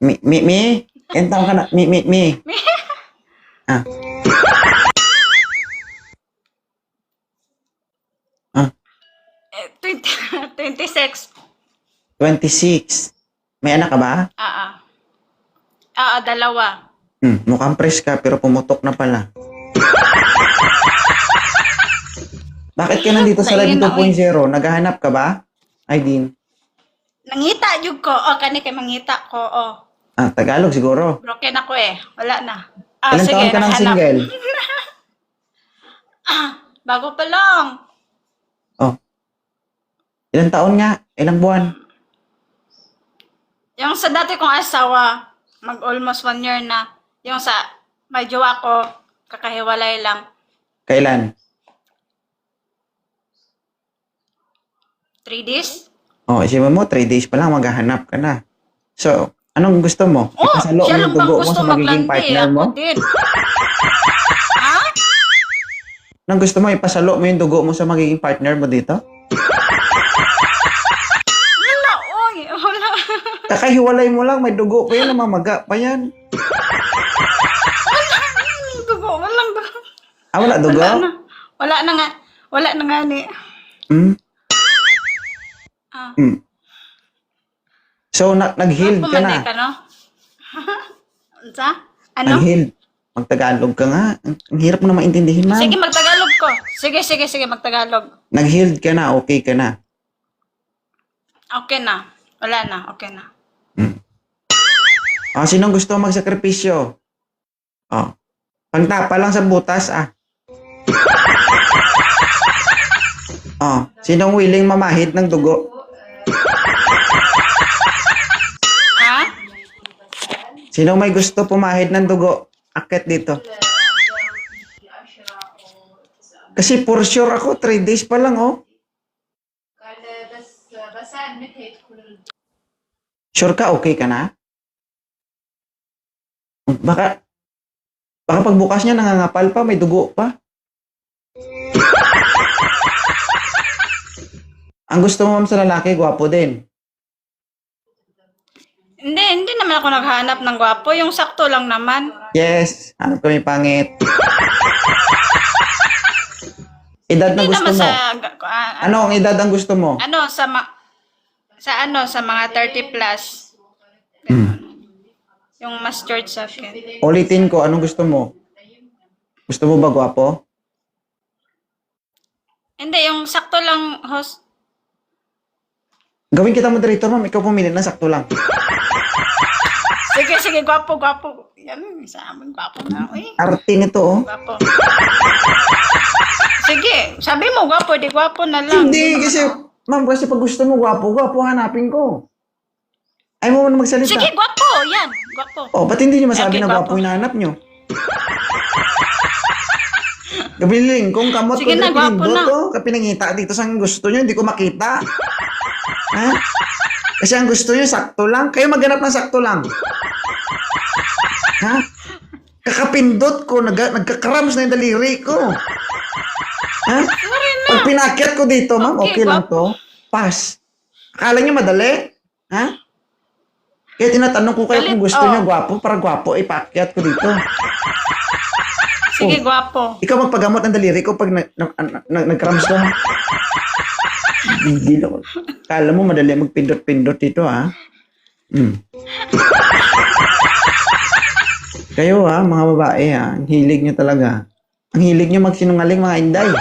Mi? Ilan taon ka na? Mi. Ah. Ah, 26. 26. May anak ka ba? Dalawa. Mukhang fresh ka pero pumutok na pala. Bakit ka nandito sa Live 2.0? Naghahanap ka ba? Ay, din. Nangita jud ko. Kani kay mangita ko. Tagalog siguro. Broken ako eh. Wala na. Ilan taon ka ng naghanap. single? Bago pa lang. Ilan taon nga? Ilang buwan? Yung sa dati kong asawa, mag-almost 1 year na. Yung sa may jowa ko, kakahiwalay lang. Kailan? 3 days? Isipin mo, 3 days pa lang maghahanap ka na. So, anong gusto mo? Ipasalo mo siya yung lang bang dugo mo gusto sa magiging maglandi? partner mo? Ako din. Ha? Anong gusto mo? Ipasalo mo yung dugo mo sa magiging partner mo dito? Wala, wala. Kakahiwalay mo lang, may dugo pa yan, namamaga pa yan. Walang dugo. Wala dugo? Wala na nga. Wala na nga ni. So, nag-healed ka na. Pumanday ka, no? Sa? Ano? Nag-healed. Magtagalog ka nga. Ang hirap mo na maintindihin, ma'am. Sige, magtagalog ko. Sige, magtagalog. Nag-healed ka na, okay ka na. Okay na. Wala na, okay na. Sinong gusto magsakripisyo? Pangtapa lang sa butas, sinong willing mamahid ng dugo? Ha? Sinong may gusto pumahid ng dugo? Akit dito. Kasi for sure ako, 3 days pa lang, Sure ka, okay ka na? Baka pagbukas niya nangangapal pa, may dugo pa. Ang gusto mo, ma'am, sa lalaki, gwapo din. Hindi naman ako naghanap ng gwapo. Yung sakto lang naman. Yes, hanap kami pangit. Edad na Hindi gusto naman mo? Ano ang edad ang gusto mo? Sa mga 30 plus. Yung mas George sa akin. Ulitin ko, anong gusto mo? Gusto mo ba gwapo? Hindi, yung sakto lang, host. Gawin kita moderator, ma'am. Ikaw pumili ng sakto lang. Sige, gwapo. Yan, sa amin, gwapo na. Arte nito, Gwapo. Sige, sabi mo, gwapo, di gwapo na lang. Hindi, kasi, ma'am, kasi pag gusto mo gwapo, hanapin ko. Ay mo na magsalita. Sige, gwapo. Yan, gwapo. Ba't hindi niyo masabi Okay, na gwapo gwapo. hinahanap niyo? Gabiling, kung kamot Sige na, gwapo na. kapinangita dito sa gusto niyo, hindi ko makita. Ha? Kasi ang gusto niyo, sakto lang. Kayo maghanap ng sakto lang. Ha? Kakapindot ko, nagkakrams na yung daliri ko. Ha? Sorry na. Pag pinakyat ko dito, ma'am, Okay, okay lang to. Pass. Akala niyo madali? Ha? Kaya tinatanong ko kayo kung gusto niyo gwapo, para gwapo, ipakyat ko dito. Sige, gwapo. Ikaw magpagamot ng daliri ko pag nag-cramps ka. Hindi ako. Kala mo madali magpindot-pindot dito, ha? Kayo, mga babae, ang hilig nyo talaga. Ang hilig nyo magsinungaling, mga inday.